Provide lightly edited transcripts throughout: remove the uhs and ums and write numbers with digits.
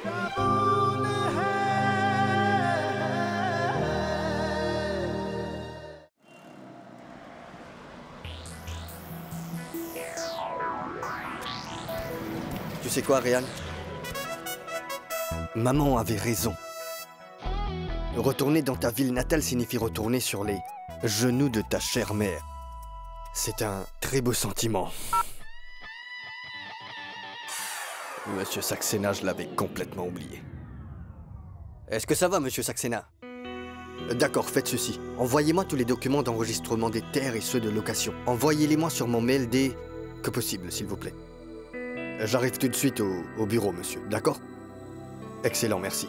Tu sais quoi, Ryan? Maman avait raison. Retourner dans ta ville natale signifie retourner sur les genoux de ta chère mère. C'est un très beau sentiment. Monsieur Saxena, je l'avais complètement oublié. Est-ce que ça va, Monsieur Saxena? D'accord, faites ceci. Envoyez-moi tous les documents d'enregistrement des terres et ceux de location. Envoyez-les-moi sur mon mail dès que possible, s'il vous plaît. J'arrive tout de suite au bureau, monsieur. D'accord? Excellent, merci.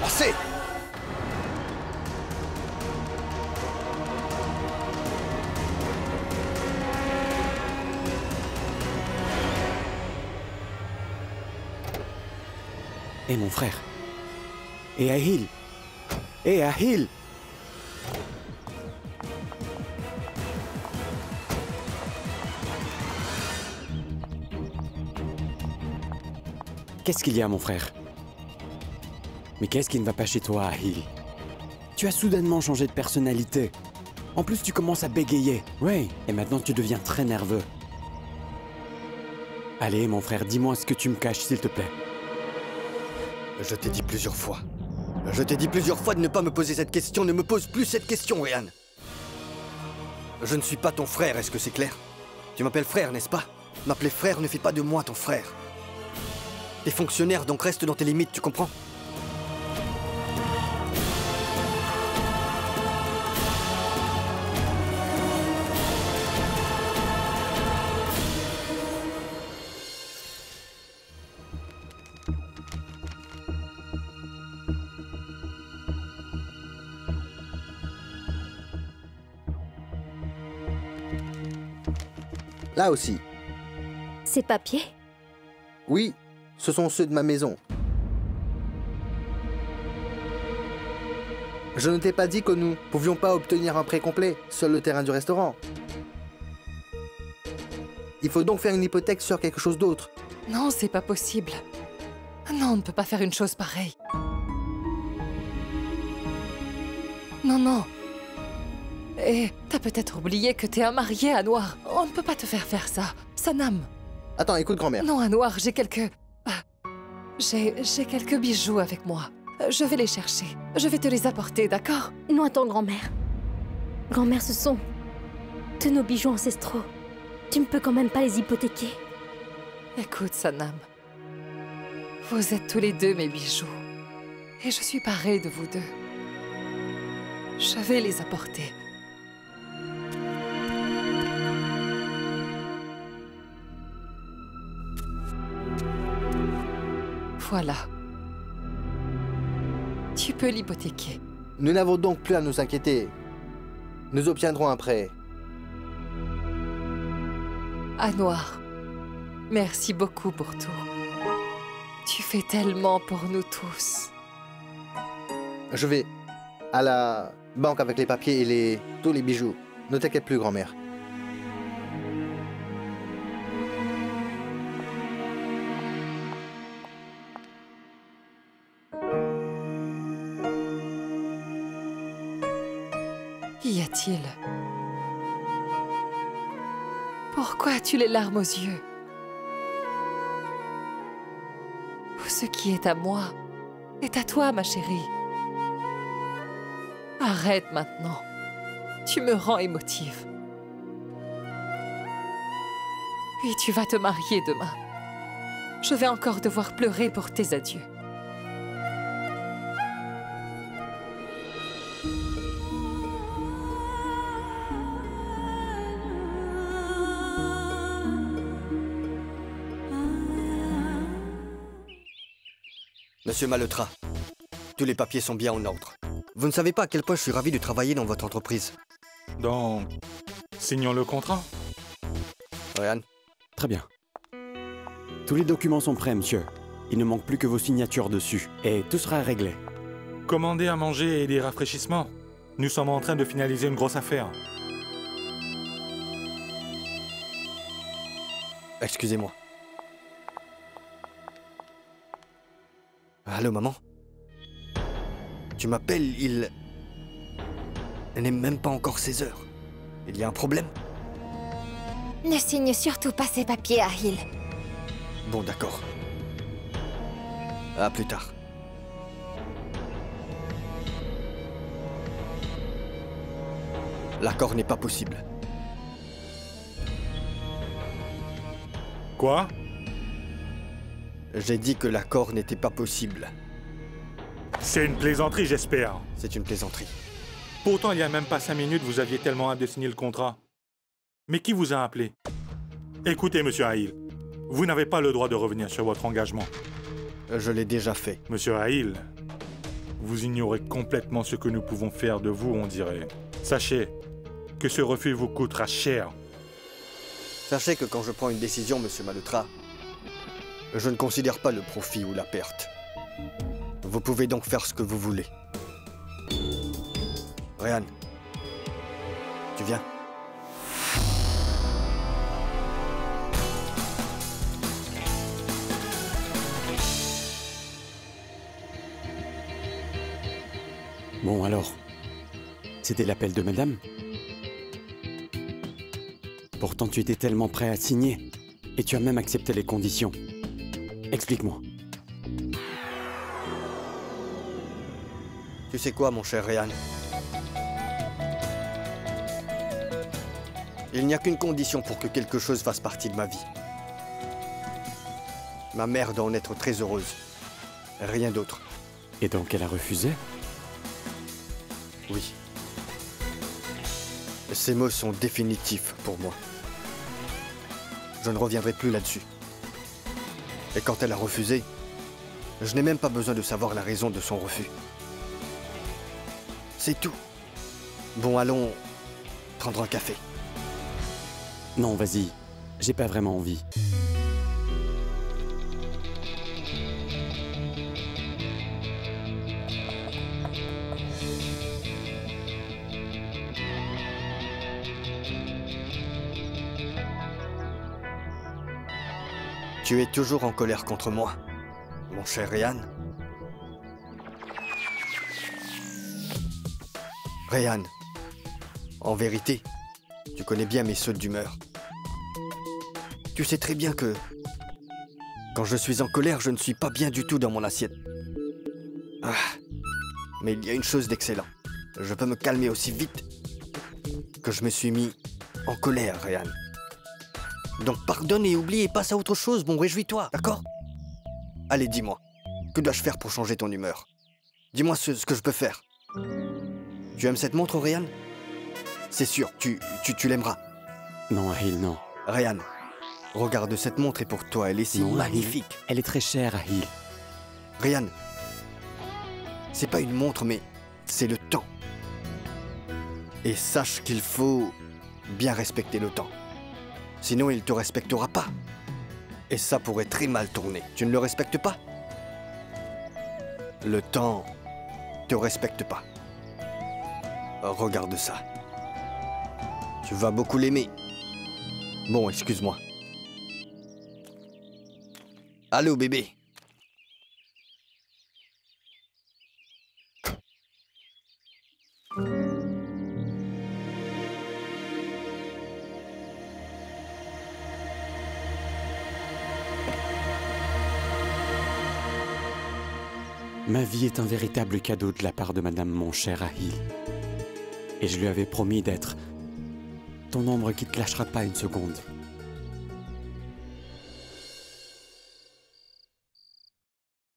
Assez! Et mon frère. Et Ahil. Et Ahil. Qu'est-ce qu'il y a, mon frère? Mais qu'est-ce qui ne va pas chez toi, Ahil? Tu as soudainement changé de personnalité. En plus, tu commences à bégayer. Ouais, et maintenant tu deviens très nerveux. Allez, mon frère, dis-moi ce que tu me caches, s'il te plaît. Je t'ai dit plusieurs fois. Je t'ai dit plusieurs fois de ne pas me poser cette question. Ne me pose plus cette question, Ryan. Je ne suis pas ton frère, est-ce que c'est clair? Tu m'appelles frère, n'est-ce pas? M'appeler frère ne fait pas de moi ton frère. T'es fonctionnaire, donc reste dans tes limites, tu comprends? Là aussi. Ces papiers? Oui, ce sont ceux de ma maison. Je ne t'ai pas dit que nous pouvions pas obtenir un prêt complet, seul le terrain du restaurant. Il faut donc faire une hypothèque sur quelque chose d'autre. Non, c'est pas possible. Non, on ne peut pas faire une chose pareille. Non, non. Et t'as peut-être oublié que t'es un marié, Anwar. On ne peut pas te faire ça. Sanam. Attends, écoute, grand-mère. Non, Anwar, j'ai quelques... J'ai quelques bijoux avec moi. Je vais les chercher. Je vais te les apporter, d'accord? Non, attends, grand-mère. Grand-mère, ce sont de nos bijoux ancestraux. Tu ne peux quand même pas les hypothéquer. Écoute, Sanam. Vous êtes tous les deux mes bijoux. Et je suis parée de vous deux. Je vais les apporter. Voilà. Tu peux l'hypothéquer. Nous n'avons donc plus à nous inquiéter. Nous obtiendrons un prêt. Anwar, merci beaucoup pour tout. Tu fais tellement pour nous tous. Je vais à la banque avec les papiers et tous les bijoux. Ne t'inquiète plus, grand-mère. Qu'y a-t-il? Pourquoi as-tu les larmes aux yeux? Ce qui est à moi est à toi, ma chérie. Arrête maintenant. Tu me rends émotive. Puis tu vas te marier demain. Je vais encore devoir pleurer pour tes adieux. Monsieur Malhotra, tous les papiers sont bien en ordre. Vous ne savez pas à quel point je suis ravi de travailler dans votre entreprise. Donc, signons le contrat. Ryan, Très bien. Tous les documents sont prêts, monsieur. Il ne manque plus que vos signatures dessus. Et tout sera réglé. Commandez à manger et des rafraîchissements. Nous sommes en train de finaliser une grosse affaire. excusez-moi. Allô, maman? Tu m'appelles, il n'est même pas encore 16 heures. Il y a un problème? Ne signe surtout pas ces papiers, Ahil. Bon, d'accord. À plus tard. L'accord n'est pas possible. Quoi? J'ai dit que l'accord n'était pas possible. C'est une plaisanterie, j'espère. C'est une plaisanterie. Pourtant, il n'y a même pas 5 minutes, vous aviez tellement hâte de signer le contrat. Mais qui vous a appelé? Écoutez, monsieur Ahil, vous n'avez pas le droit de revenir sur votre engagement. Je l'ai déjà fait. Monsieur Ahil, vous ignorez complètement ce que nous pouvons faire de vous, on dirait. Sachez que ce refus vous coûtera cher. Sachez que quand je prends une décision, monsieur Malhotra, je ne considère pas le profit ou la perte. Vous pouvez donc faire ce que vous voulez. Ryan, tu viens? Bon alors, c'était l'appel de madame? Pourtant tu étais tellement prêt à signer, et tu as même accepté les conditions. Explique-moi. Tu sais quoi, mon cher Ryan? Il n'y a qu'une condition pour que quelque chose fasse partie de ma vie. Ma mère doit en être très heureuse. Rien d'autre. Et donc elle a refusé? Oui. Ces mots sont définitifs pour moi. Je ne reviendrai plus là-dessus. Et quand elle a refusé, je n'ai même pas besoin de savoir la raison de son refus. C'est tout. Bon, allons prendre un café. Non, vas-y. J'ai pas vraiment envie. Tu es toujours en colère contre moi, mon cher Ryan. Ryan, en vérité, tu connais bien mes sautes d'humeur. Tu sais très bien que quand je suis en colère, je ne suis pas bien du tout dans mon assiette. Ah, mais il y a une chose d'excellent. Je peux me calmer aussi vite que je me suis mis en colère, Ryan. Donc pardonne et oublie et passe à autre chose, bon, réjouis-toi, d'accord? Allez, dis-moi, que dois-je faire pour changer ton humeur? Dis-moi ce que je peux faire. Tu aimes cette montre, Ryan? C'est sûr, tu l'aimeras. Non, Ahil, non. Ryan, regarde cette montre et pour toi, elle est si Non, magnifique. Ahil, elle est très chère, Ahil. Ryan, c'est pas une montre, mais c'est le temps. Et sache qu'il faut bien respecter le temps. Sinon, il ne te respectera pas. Et ça pourrait très mal tourner. Tu ne le respectes pas? Le temps te respecte pas. Regarde ça. Tu vas beaucoup l'aimer. Bon, excuse-moi. Allô, bébé. Ma vie est un véritable cadeau de la part de madame, mon cher Ahil. Et je lui avais promis d'être ton ombre qui ne te lâchera pas une seconde.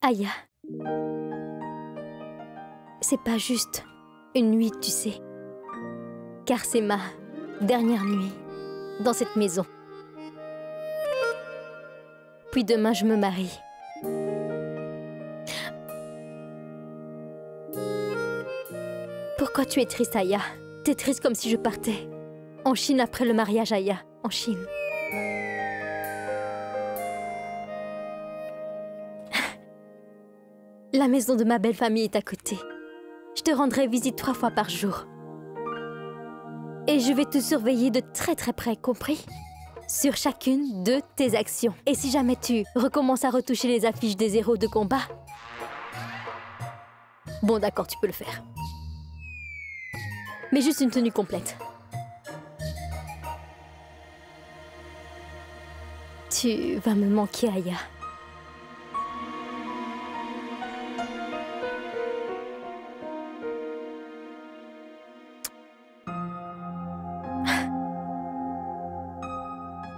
Aya, c'est pas juste une nuit, tu sais. Car c'est ma dernière nuit dans cette maison. Puis demain, je me marie. Pourquoi tu es triste, Aya? T'es triste comme si je partais. En Chine après le mariage, Aya. En Chine. La maison de ma belle famille est à côté. Je te rendrai visite 3 fois par jour. Et je vais te surveiller de très très près, compris? Sur chacune de tes actions. Et si jamais tu recommences à retoucher les affiches des héros de combat... Bon, d'accord, tu peux le faire. Mais juste une tenue complète. Tu vas me manquer, Aya.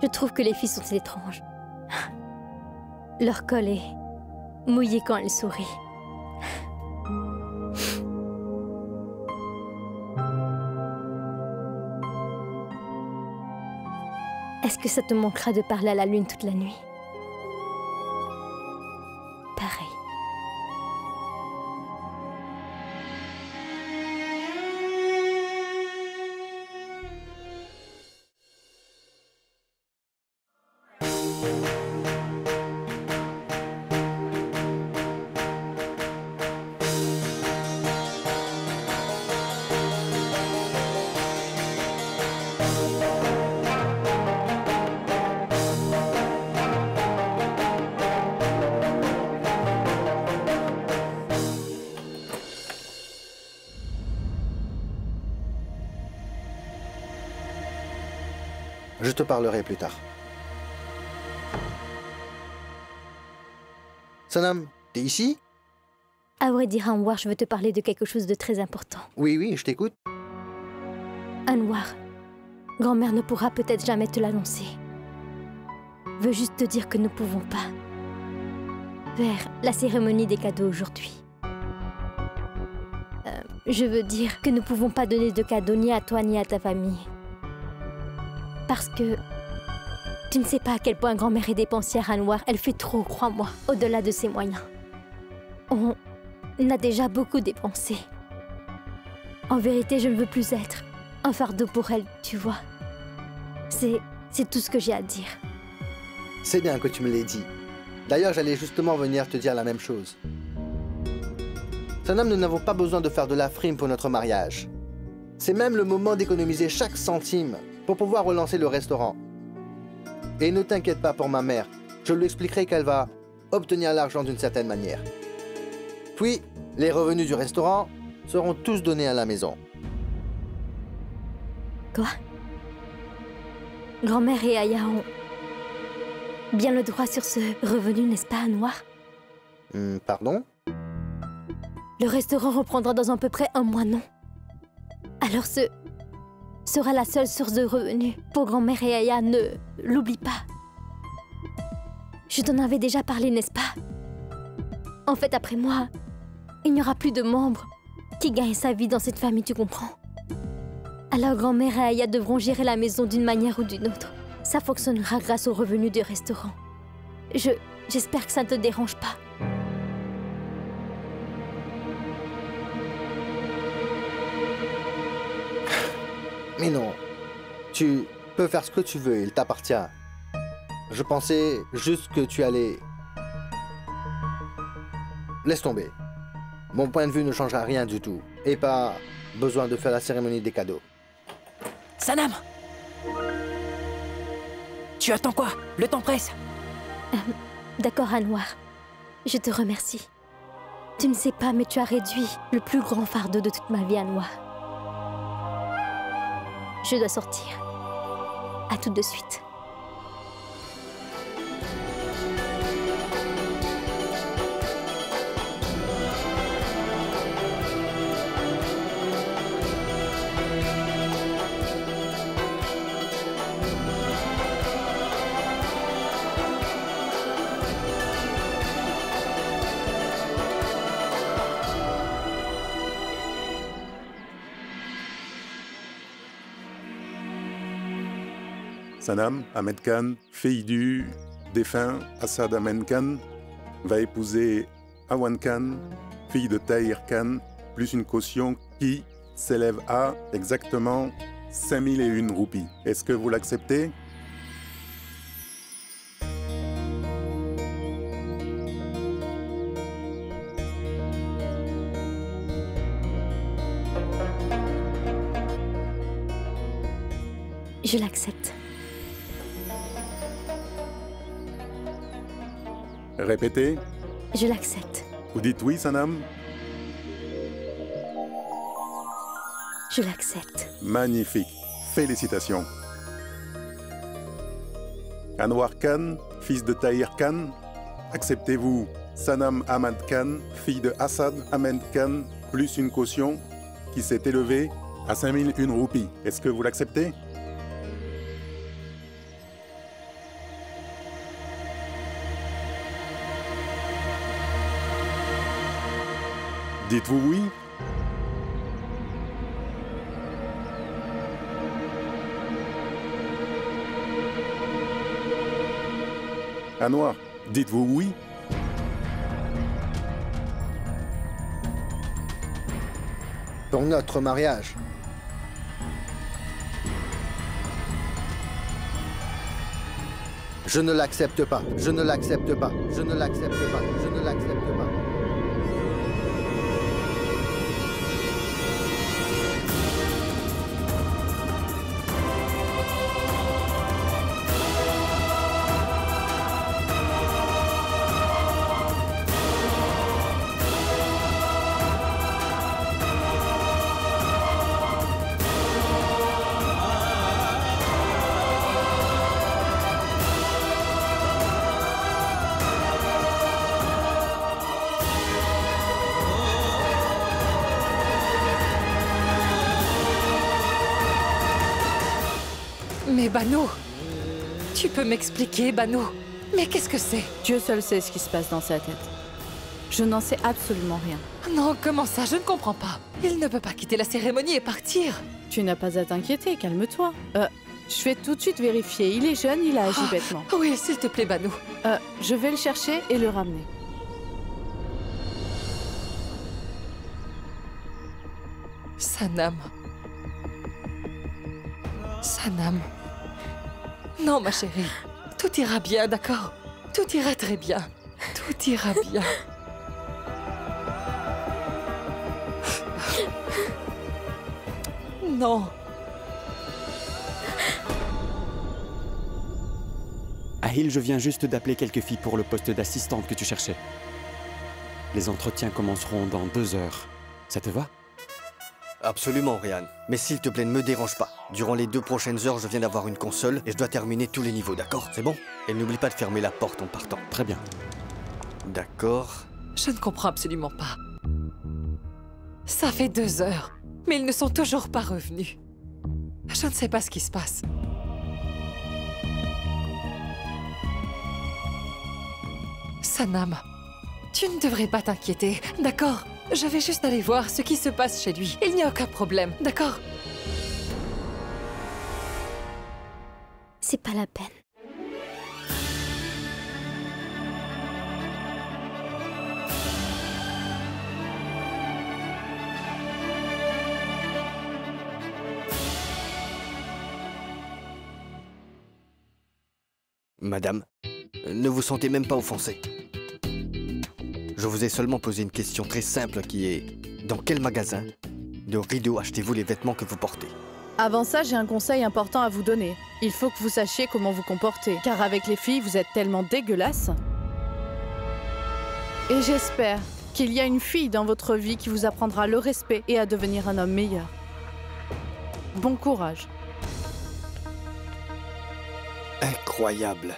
Je trouve que les filles sont étranges. Leur col est mouillé quand elles sourient. Est-ce que ça te manquera de parler à la lune toute la nuit? Pareil. Je te parlerai plus tard. Sanam, t'es ici? À vrai dire, Anwar, je veux te parler de quelque chose de très important. Oui, je t'écoute. Anwar, grand-mère ne pourra peut-être jamais te l'annoncer. Veux juste te dire que nous ne pouvons pas faire la cérémonie des cadeaux aujourd'hui. Je veux dire que nous ne pouvons pas donner de cadeaux ni à toi ni à ta famille. Parce que tu ne sais pas à quel point grand-mère est dépensière, Anwar. Elle fait trop, crois-moi, au-delà de ses moyens. On a déjà beaucoup dépensé. En vérité, je ne veux plus être un fardeau pour elle, tu vois. C'est tout ce que j'ai à dire. C'est bien que tu me l'aies dit. D'ailleurs, j'allais justement venir te dire la même chose. Sanam, nous n'avons pas besoin de faire de la frime pour notre mariage. C'est même le moment d'économiser chaque centime pour pouvoir relancer le restaurant. Et ne t'inquiète pas pour ma mère, je lui expliquerai qu'elle va obtenir l'argent d'une certaine manière. Puis, les revenus du restaurant seront tous donnés à la maison. Quoi? Grand-mère et Aya ont bien le droit sur ce revenu, n'est-ce pas, Anwar? Pardon? Le restaurant reprendra dans à peu près 1 mois, non? Alors ce sera la seule source de revenus pour grand-mère et Aya, ne l'oublie pas. Je t'en avais déjà parlé, n'est-ce pas? En fait, après moi, il n'y aura plus de membres qui gagnent sa vie dans cette famille, tu comprends? Alors grand-mère et Aya devront gérer la maison d'une manière ou d'une autre. Ça fonctionnera grâce aux revenus du restaurant. J'espère que ça ne te dérange pas. Mais non, tu peux faire ce que tu veux, il t'appartient. Je pensais juste que tu allais... Laisse tomber. Mon point de vue ne changera rien du tout. Et pas besoin de faire la cérémonie des cadeaux. Sanam! Tu attends quoi? Le temps presse. D'accord, Anwar. Je te remercie. Tu ne sais pas, mais tu as réduit le plus grand fardeau de toute ma vie, Anwar. Je dois sortir. À tout de suite. Sanam Ahmed Khan, fille du défunt Assad Ahmed Khan, va épouser Awan Khan, fille de Tahir Khan, plus une caution qui s'élève à exactement 5001 roupies. Est-ce que vous l'acceptez? Je l'accepte. Répétez. Je l'accepte. Vous dites oui, Sanam? Je l'accepte. Magnifique. Félicitations. Anwar Khan, fils de Tahir Khan, acceptez-vous Sanam Ahmad Khan, fille de Assad Ahmed Khan, plus une caution qui s'est élevée à 5001 roupies. Est-ce que vous l'acceptez? Dites-vous oui? Anwar, dites-vous oui? Pour notre mariage. Je ne l'accepte pas. Je ne l'accepte pas. Je ne l'accepte pas. Je ne l'accepte pas. Mais Bano, tu peux m'expliquer, Bano? Mais qu'est-ce que c'est? Dieu seul sait ce qui se passe dans sa tête. Je n'en sais absolument rien. Non, comment ça? Je ne comprends pas. Il ne peut pas quitter la cérémonie et partir. Tu n'as pas à t'inquiéter, calme-toi. Je vais tout de suite vérifier. Il est jeune, il a agi bêtement. Oui, s'il te plaît, Bano. Je vais le chercher et le ramener. Sanam. Sanam. Non, ma chérie. Tout ira bien, d'accord? Tout ira très bien. Tout ira bien. Non. Ahil, je viens juste d'appeler quelques filles pour le poste d'assistante que tu cherchais. Les entretiens commenceront dans 2 heures. Ça te va? Absolument, Ryan. Mais s'il te plaît, ne me dérange pas. Durant les 2 prochaines heures, je viens d'avoir une console et je dois terminer tous les niveaux, d'accord? C'est bon? Et n'oublie pas de fermer la porte en partant. Très bien. D'accord. Je ne comprends absolument pas. Ça fait 2 heures, mais ils ne sont toujours pas revenus. Je ne sais pas ce qui se passe. Sanam, tu ne devrais pas t'inquiéter, d'accord? Je vais juste aller voir ce qui se passe chez lui. Il n'y a aucun problème, d'accord? C'est pas la peine. Madame, ne vous sentez même pas offensée. Je vous ai seulement posé une question très simple qui est: dans quel magasin de rideaux achetez-vous les vêtements que vous portez? Avant ça, j'ai un conseil important à vous donner. Il faut que vous sachiez comment vous comporter, car avec les filles, vous êtes tellement dégueulasses. Et j'espère qu'il y a une fille dans votre vie qui vous apprendra le respect et à devenir un homme meilleur. Bon courage. Incroyable.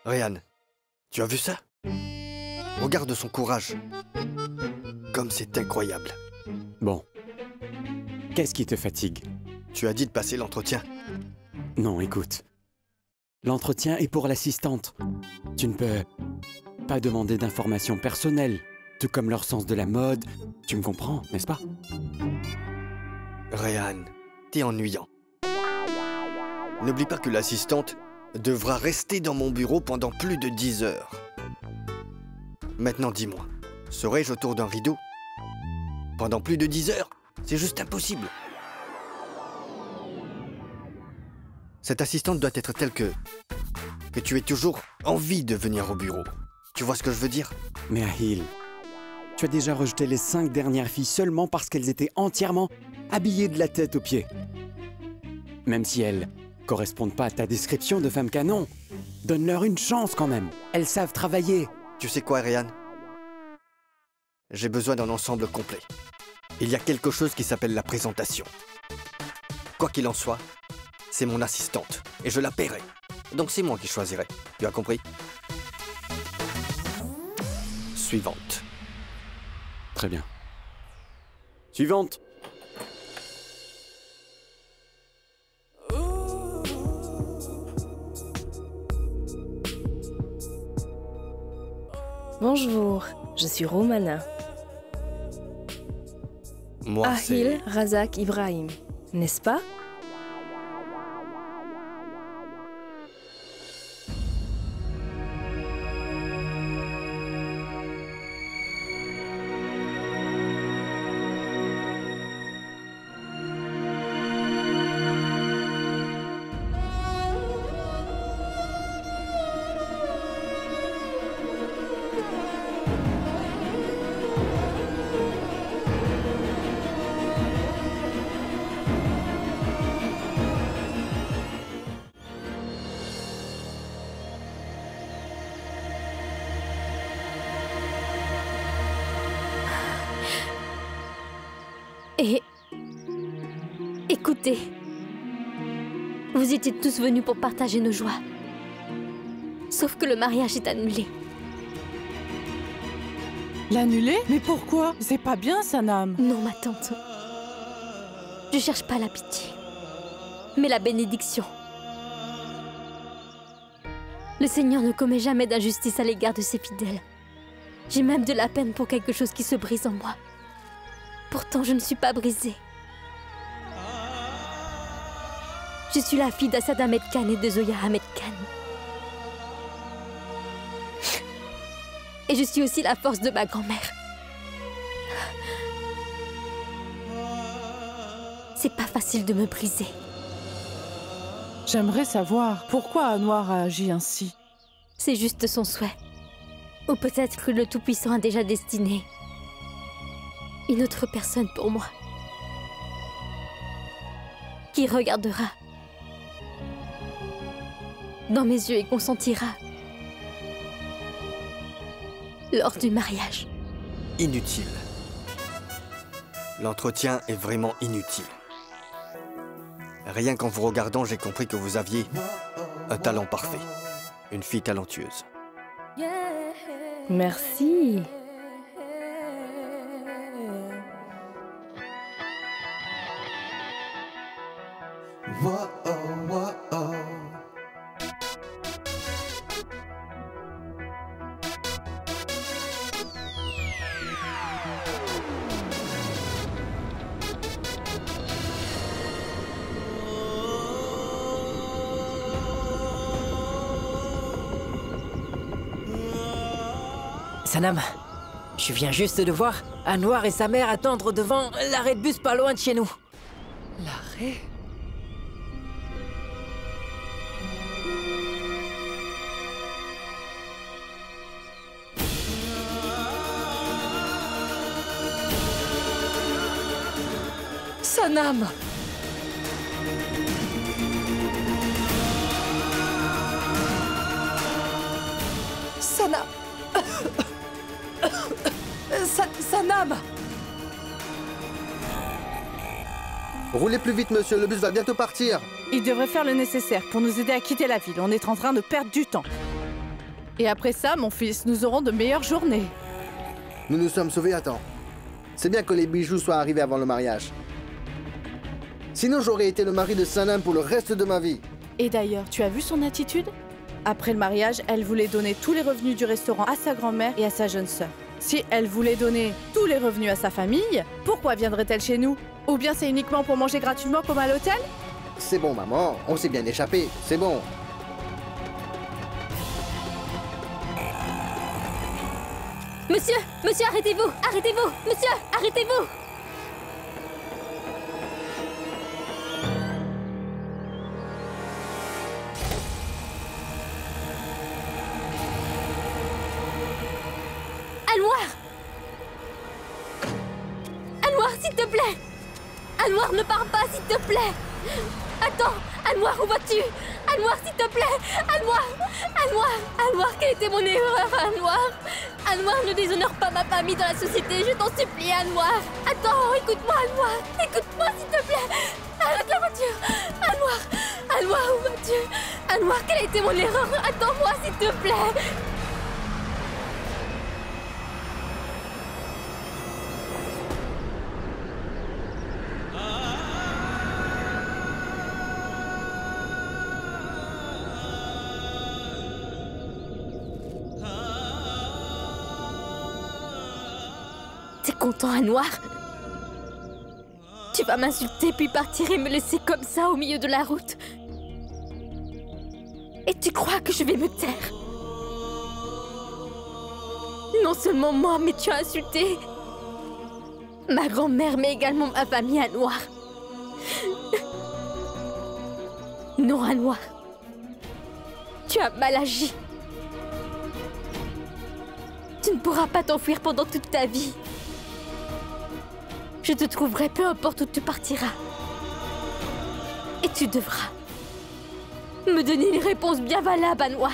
Ryan, tu as vu ça? Regarde son courage. Comme c'est incroyable. Bon. Qu'est-ce qui te fatigue? Tu as dit de passer l'entretien. Non, écoute. L'entretien est pour l'assistante. Tu ne peux pas demander d'informations personnelles, tout comme leur sens de la mode. Tu me comprends, n'est-ce pas? Ryan, t'es ennuyant. N'oublie pas que l'assistante devra rester dans mon bureau pendant plus de 10 heures. Maintenant, dis-moi, serais-je autour d'un rideau? Pendant plus de 10 heures? C'est juste impossible. Cette assistante doit être telle que tu aies toujours envie de venir au bureau. Tu vois ce que je veux dire? Mais Ahil, tu as déjà rejeté les 5 dernières filles seulement parce qu'elles étaient entièrement habillées de la tête aux pieds. Même si elles correspondent pas à ta description de femme canon, donne-leur une chance quand même. Elles savent travailler. Tu sais quoi, Ryan? J'ai besoin d'un ensemble complet. Il y a quelque chose qui s'appelle la présentation. Quoi qu'il en soit, c'est mon assistante et je la paierai. Donc c'est moi qui choisirai. Tu as compris? Suivante. Très bien. Suivante. Bonjour, je suis Romana. Moi, Ahil Razak Ibrahim, n'est-ce pas? Et... écoutez, vous étiez tous venus pour partager nos joies. Sauf que le mariage est annulé. L'annuler? Mais pourquoi? C'est pas bien, Sanam. Non, ma tante. Je cherche pas la pitié, mais la bénédiction. Le Seigneur ne commet jamais d'injustice à l'égard de ses fidèles. J'ai même de la peine pour quelque chose qui se brise en moi. Pourtant, je ne suis pas brisée. Je suis la fille d'Assad Ahmed Khan et de Zoya Ahmed Khan. Et je suis aussi la force de ma grand-mère. C'est pas facile de me briser. J'aimerais savoir pourquoi Anwar a agi ainsi. C'est juste son souhait. Ou peut-être que le Tout-Puissant a déjà destiné une autre personne pour moi. Qui regardera dans mes yeux et consentira lors du mariage. Inutile. L'entretien est vraiment inutile. Rien qu'en vous regardant, j'ai compris que vous aviez un talent parfait. Une fille talentueuse. Merci. Sanam, je viens juste de voir Anwar et sa mère attendre devant l'arrêt de bus pas loin de chez nous. L'arrêt? Sanam! Sanam! Sanam! Roulez plus vite, monsieur, le bus va bientôt partir. Il devrait faire le nécessaire pour nous aider à quitter la ville. On est en train de perdre du temps. Et après ça, mon fils, nous aurons de meilleures journées. Nous nous sommes sauvés à temps. C'est bien que les bijoux soient arrivés avant le mariage. Sinon, j'aurais été le mari de Sanam pour le reste de ma vie. Et d'ailleurs, tu as vu son attitude? Après le mariage, elle voulait donner tous les revenus du restaurant à sa grand-mère et à sa jeune sœur. Si elle voulait donner tous les revenus à sa famille, pourquoi viendrait-elle chez nous? Ou bien c'est uniquement pour manger gratuitement comme à l'hôtel? C'est bon, maman, on s'est bien échappé, c'est bon. Monsieur, monsieur, arrêtez-vous, arrêtez-vous, monsieur, arrêtez-vous. Anouar, s'il te plaît. Anouar, ne pars pas, s'il te plaît. Attends, Anouar, où vas-tu? Anouar, s'il te plaît. Anouar, quelle était mon erreur, Anouar? Anouar, ne déshonore pas ma famille dans la société, je t'en supplie, Anouar. Attends, écoute-moi, Anouar. Écoute-moi, s'il te plaît. Arrête la voiture. Anouar, où vas-tu? Anouar, quelle a été mon erreur? Attends-moi, s'il te plaît. T'es content, Anouar? Tu vas m'insulter puis partir et me laisser comme ça au milieu de la route. Et tu crois que je vais me taire? Non seulement moi, mais tu as insulté ma grand-mère, mais également ma famille, Anouar. Non, Anouar. Tu as mal agi. Tu ne pourras pas t'enfuir pendant toute ta vie. Je te trouverai peu importe où tu partiras. Et tu devras me donner une réponse bien valable, Anouar.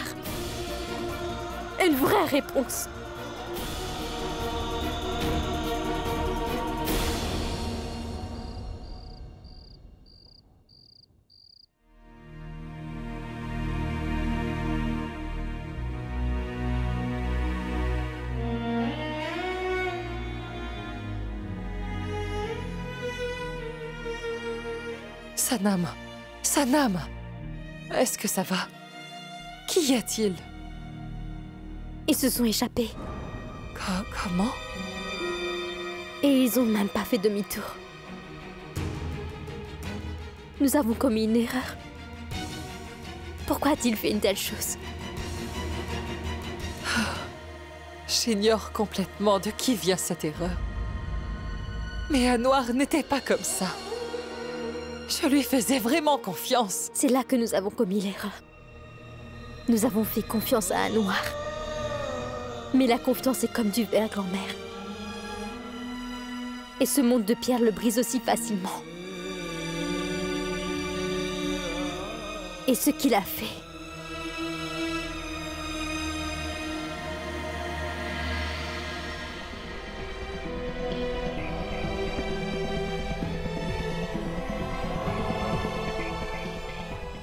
Une vraie réponse. Sanam, est-ce que ça va? Qui est-il? Ils se sont échappés. Comment? Et ils ont même pas fait demi-tour. Nous avons commis une erreur. Pourquoi a-t-il fait une telle chose? J'ignore complètement de qui vient cette erreur. Mais Anouar n'était pas comme ça. Je lui faisais vraiment confiance. C'est là que nous avons commis l'erreur. Nous avons fait confiance à Anouar. Mais la confiance est comme du verre, grand-mère. Et ce monde de pierre le brise aussi facilement. Et ce qu'il a fait...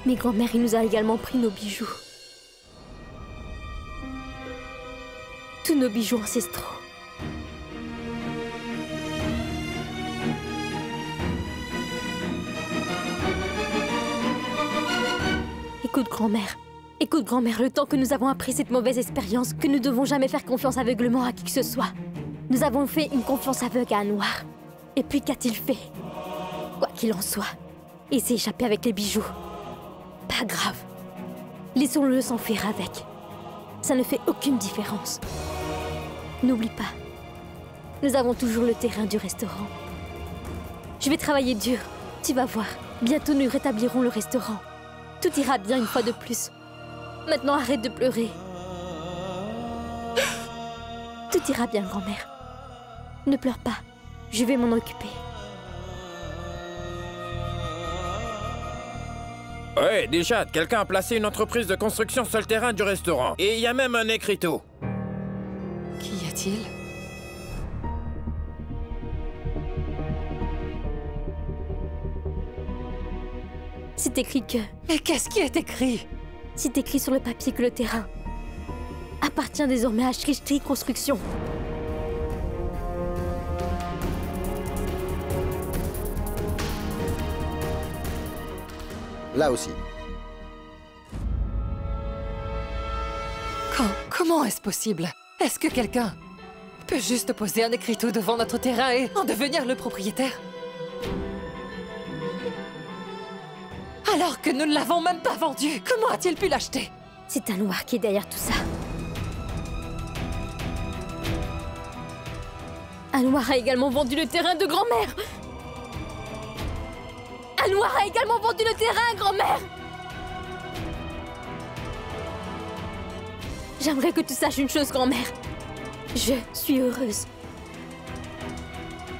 Mais grand-mère, il nous a également pris nos bijoux. Tous nos bijoux ancestraux. Écoute, grand-mère, le temps que nous avons appris cette mauvaise expérience, que nous ne devons jamais faire confiance aveuglement à qui que ce soit. Nous avons fait une confiance aveugle à Anouar. Et puis qu'a-t-il fait? Quoi qu'il en soit, il s'est échappé avec les bijoux. Pas grave. Laissons-le s'enfuir avec. Ça ne fait aucune différence. N'oublie pas, nous avons toujours le terrain du restaurant. Je vais travailler dur. Tu vas voir. Bientôt nous rétablirons le restaurant. Tout ira bien une fois de plus. Maintenant arrête de pleurer. Tout ira bien, grand-mère. Ne pleure pas. Je vais m'en occuper. Ouais, déjà, quelqu'un a placé une entreprise de construction sur le terrain du restaurant. Et il y a même un écriteau. Qui est-il? C'est écrit que... Mais qu'est-ce qui est écrit? C'est écrit sur le papier que le terrain appartient désormais à Shrishti Construction. Là aussi. Comment est-ce possible? Est-ce que quelqu'un peut juste poser un écriteau devant notre terrain et en devenir le propriétaire? Alors que nous ne l'avons même pas vendu. Comment a-t-il pu l'acheter? C'est un noir qui est derrière tout ça. Un noir a également vendu le terrain de grand-mère. Un noir a également vendu le terrain, grand-mère. J'aimerais que tu saches une chose, grand-mère. Je suis heureuse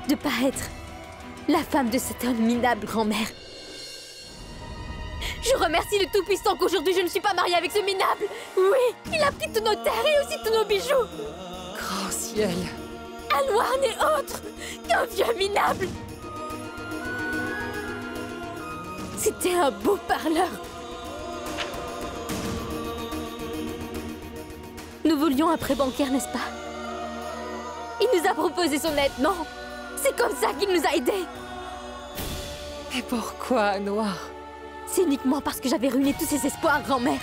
de pas être la femme de cet homme minable, grand-mère. Je remercie le Tout-Puissant qu'aujourd'hui je ne suis pas mariée avec ce minable. Oui, il a pris tous nos terres et aussi tous nos bijoux. Grand ciel. Un noir n'est autre qu'un vieux minable. C'était un beau parleur. Nous voulions un prêt bancaire, n'est-ce pas? Il nous a proposé son aide, non? C'est comme ça qu'il nous a aidés. Et pourquoi un noir? C'est uniquement parce que j'avais ruiné tous ses espoirs, grand-mère.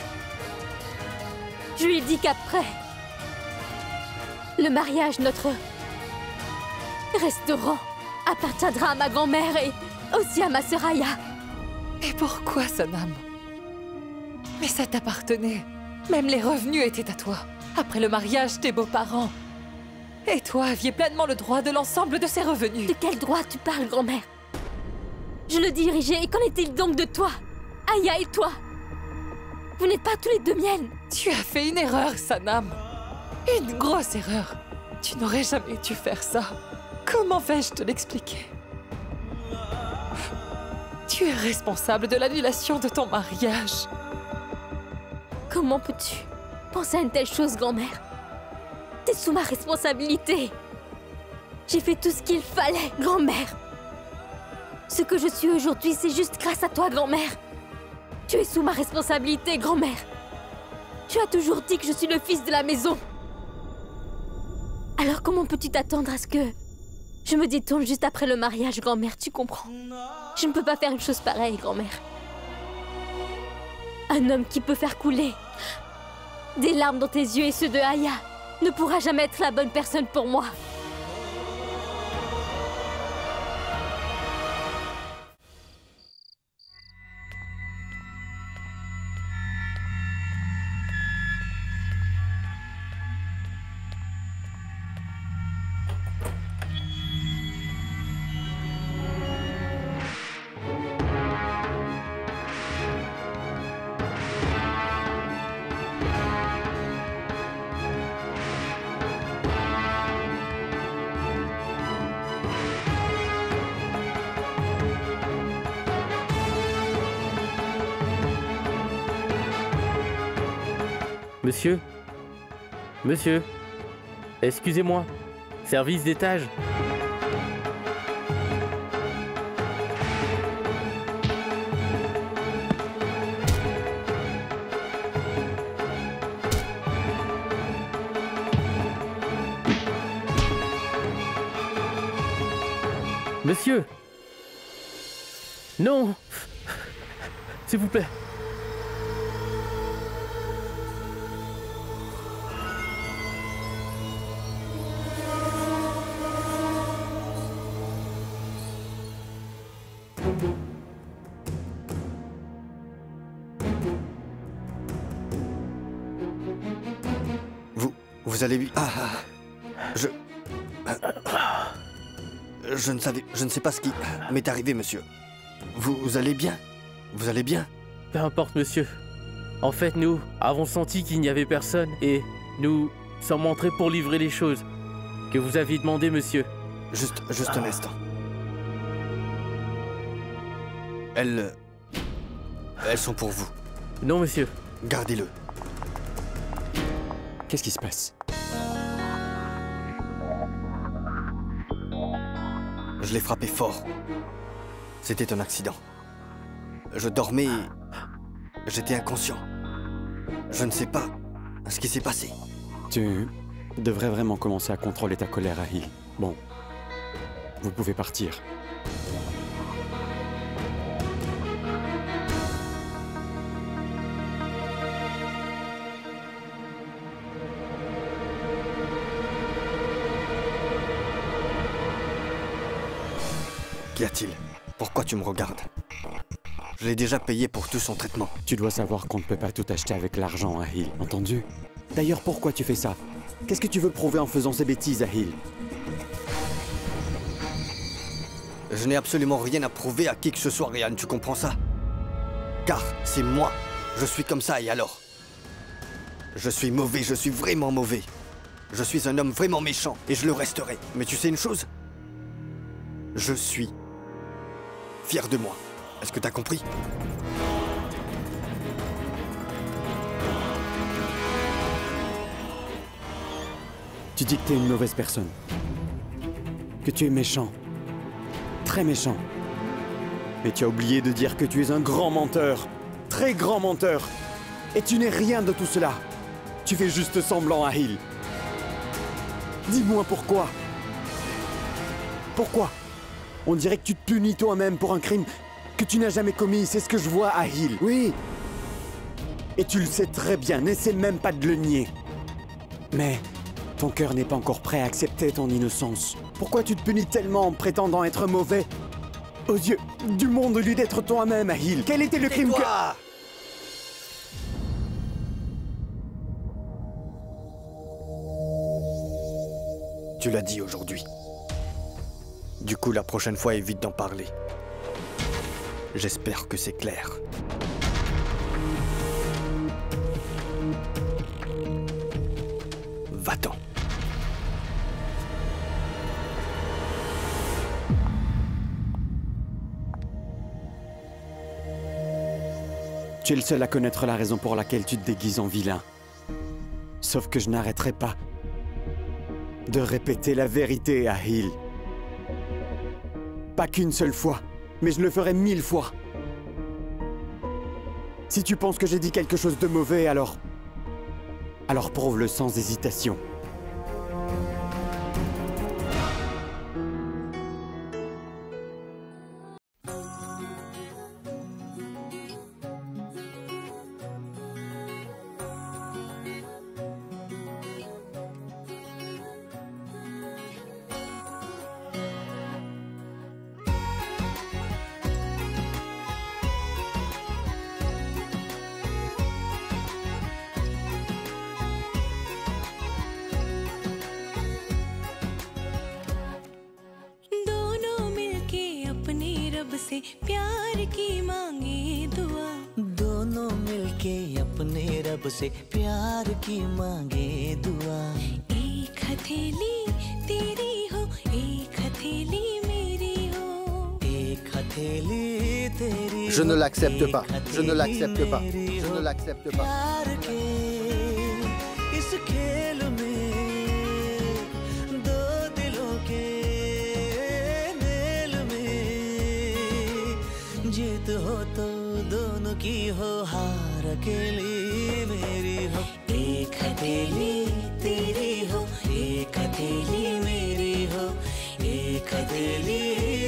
Je lui ai dit qu'après le mariage, notre restaurant appartiendra à ma grand-mère et aussi à ma sœur Aya. Et pourquoi, Sanam? Mais ça t'appartenait. Même les revenus étaient à toi. Après le mariage, tes beaux-parents et toi aviez pleinement le droit de l'ensemble de ces revenus. De quel droit tu parles, grand-mère? Je le dirigeais, et qu'en est-il donc de toi? Aya et toi? Vous n'êtes pas tous les deux miennes. Tu as fait une erreur, Sanam. Une grosse erreur. Tu n'aurais jamais dû faire ça. Comment vais-je te l'expliquer? Tu es responsable de l'annulation de ton mariage. Comment peux-tu penser à une telle chose, grand-mère? T'es sous ma responsabilité. J'ai fait tout ce qu'il fallait, grand-mère. Ce que je suis aujourd'hui, c'est juste grâce à toi, grand-mère. Tu es sous ma responsabilité, grand-mère. Tu as toujours dit que je suis le fils de la maison. Alors comment peux-tu t'attendre à ce que je me détourne juste après le mariage, grand-mère? Tu comprends? Je ne peux pas faire une chose pareille, grand-mère. Un homme qui peut faire couler des larmes dans tes yeux et ceux de Aya ne pourra jamais être la bonne personne pour moi. Monsieur? Monsieur? Excusez-moi. Service d'étage? Monsieur? Non! S'il vous plaît. Vous allez lui... Je ne sais pas ce qui m'est arrivé, monsieur. Vous allez bien? Vous allez bien? Peu importe, monsieur. En fait, nous avons senti qu'il n'y avait personne et nous sommes entrés pour livrer les choses que vous aviez demandées, monsieur. Juste un instant. Elles sont pour vous. Non, monsieur. Gardez-le. Qu'est-ce qui se passe? Je l'ai frappé fort. C'était un accident. Je dormais et j'étais inconscient. Je ne sais pas ce qui s'est passé. Tu devrais vraiment commencer à contrôler ta colère, Ahil. Bon, vous pouvez partir. Qu'y a-t-il? Pourquoi tu me regardes? Je l'ai déjà payé pour tout son traitement. Tu dois savoir qu'on ne peut pas tout acheter avec l'argent, Ahil, entendu? D'ailleurs, pourquoi tu fais ça? Qu'est-ce que tu veux prouver en faisant ces bêtises, Ahil? Je n'ai absolument rien à prouver à qui que ce soit, Ryan, tu comprends ça? Car c'est moi. Je suis comme ça, et alors? Je suis mauvais, je suis vraiment mauvais. Je suis un homme vraiment méchant, et je le resterai. Mais tu sais une chose? Je suis fier de moi. Est-ce que t'as compris? Tu dis que t'es une mauvaise personne. Que tu es méchant. Très méchant. Mais tu as oublié de dire que tu es un grand menteur. Très grand menteur. Et tu n'es rien de tout cela. Tu fais juste semblant, Ahil. Dis-moi pourquoi. Pourquoi? On dirait que tu te punis toi-même pour un crime que tu n'as jamais commis. C'est ce que je vois, Ahil. Oui. Et tu le sais très bien. N'essaie même pas de le nier. Mais ton cœur n'est pas encore prêt à accepter ton innocence. Pourquoi tu te punis tellement en prétendant être mauvais? Aux yeux du monde, au lieu d'être toi-même, Ahil. Quel était le crime que... Tu l'as dit aujourd'hui. Du coup, la prochaine fois, évite d'en parler. J'espère que c'est clair. Va-t'en. Tu es le seul à connaître la raison pour laquelle tu te déguises en vilain. Sauf que je n'arrêterai pas de répéter la vérité, Ahil. Pas qu'une seule fois, mais je le ferai 1000 fois. Si tu penses que j'ai dit quelque chose de mauvais, alors prouve-le sans hésitation. से प्यार की मांगे दुआ, दोनों मिलके अपने रब से प्यार की मांगे दुआ। एक हथेली तेरी हो, एक हथेली मेरी हो, एक हथेली तेरी। Je ne l'accepte pas. Je ne l'accepte pas. Je ne l'accepte pas. प्यार के इस खेल में दो दिलों के मेल में जीत हो तो दोनों की हो, हार अकेली मेरी हो। एक हथेली तेरी हो, एक हथेली मेरी हो, एक हथेली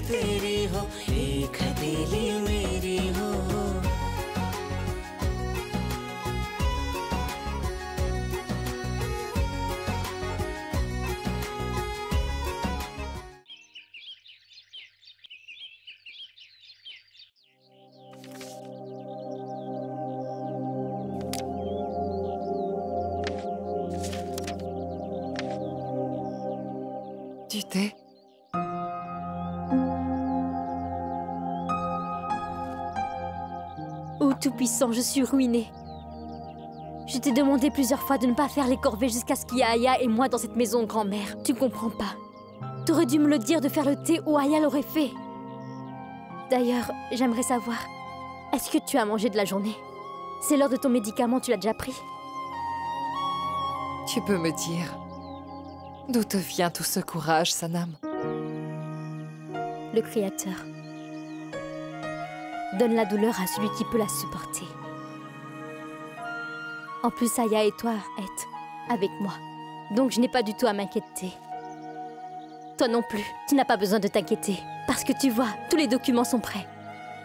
तेरी हो, एक हथेली मेरी हो। Du thé? Ô Tout-Puissant, je suis ruinée. Je t'ai demandé plusieurs fois de ne pas faire les corvées jusqu'à ce qu'il y ait Aya et moi dans cette maison, grand-mère. Tu comprends pas. T'aurais dû me le dire de faire le thé ou Aya l'aurait fait. D'ailleurs, j'aimerais savoir, est-ce que tu as mangé de la journée? C'est l'heure de ton médicament, tu l'as déjà pris? Tu peux me dire d'où te vient tout ce courage, Sanam? Le Créateur donne la douleur à celui qui peut la supporter. En plus, Aya et toi êtes avec moi. Donc je n'ai pas du tout à m'inquiéter. Toi non plus, tu n'as pas besoin de t'inquiéter. Parce que tu vois, tous les documents sont prêts.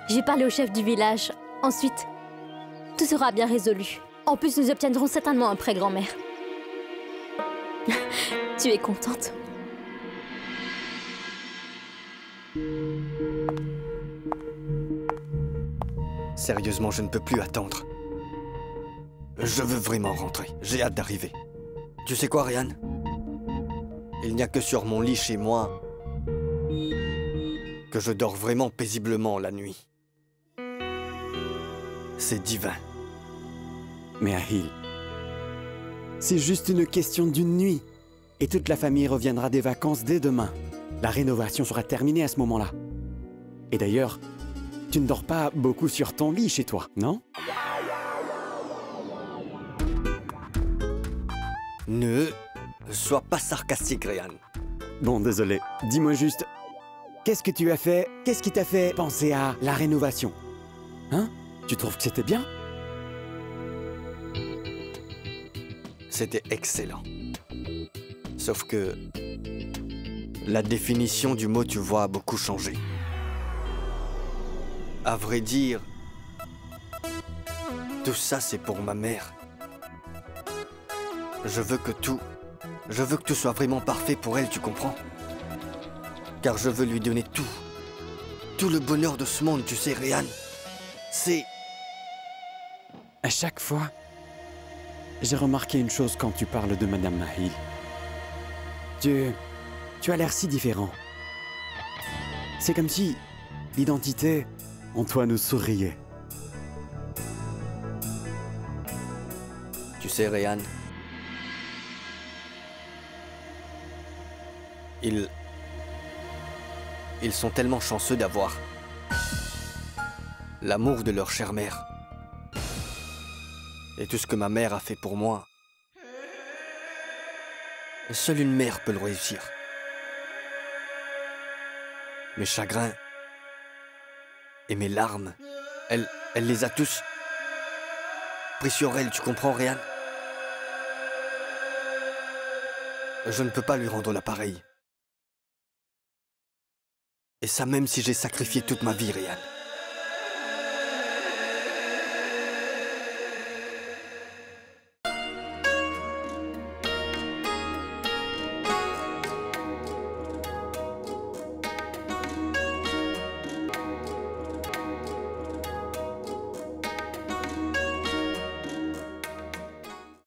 J'ai parlé au chef du village. Ensuite, tout sera bien résolu. En plus, nous obtiendrons certainement un prêt, grand-mère. Tu es contente? Sérieusement, je ne peux plus attendre. Je veux vraiment rentrer. J'ai hâte d'arriver. Tu sais quoi, Ryan? Il n'y a que sur mon lit chez moi que je dors vraiment paisiblement la nuit. C'est divin. Mais Ahil, c'est juste une question d'une nuit. Et toute la famille reviendra des vacances dès demain. La rénovation sera terminée à ce moment-là. Et d'ailleurs, tu ne dors pas beaucoup sur ton lit chez toi, non? Ne sois pas sarcastique, Ryan. Bon, désolé. Dis-moi juste, qu'est-ce que tu as fait? Qu'est-ce qui t'a fait penser à la rénovation? Hein? Tu trouves que c'était bien? C'était excellent. Sauf que la définition du mot, tu vois, a beaucoup changé. À vrai dire, tout ça, c'est pour ma mère. Je veux que tout soit vraiment parfait pour elle, tu comprends? Car je veux lui donner tout. Tout le bonheur de ce monde, tu sais, Ryan. C'est... À chaque fois, j'ai remarqué une chose quand tu parles de Madame Mahil. Tu as l'air si différent. C'est comme si l'identité en toi nous souriait. Tu sais, Ryan, ils sont tellement chanceux d'avoir l'amour de leur chère mère. Et tout ce que ma mère a fait pour moi, seule une mère peut le réussir. Mes chagrins et mes larmes, elle les a tous pris sur elle, tu comprends, Ryan? Je ne peux pas lui rendre l'appareil. Et ça même si j'ai sacrifié toute ma vie, Ryan.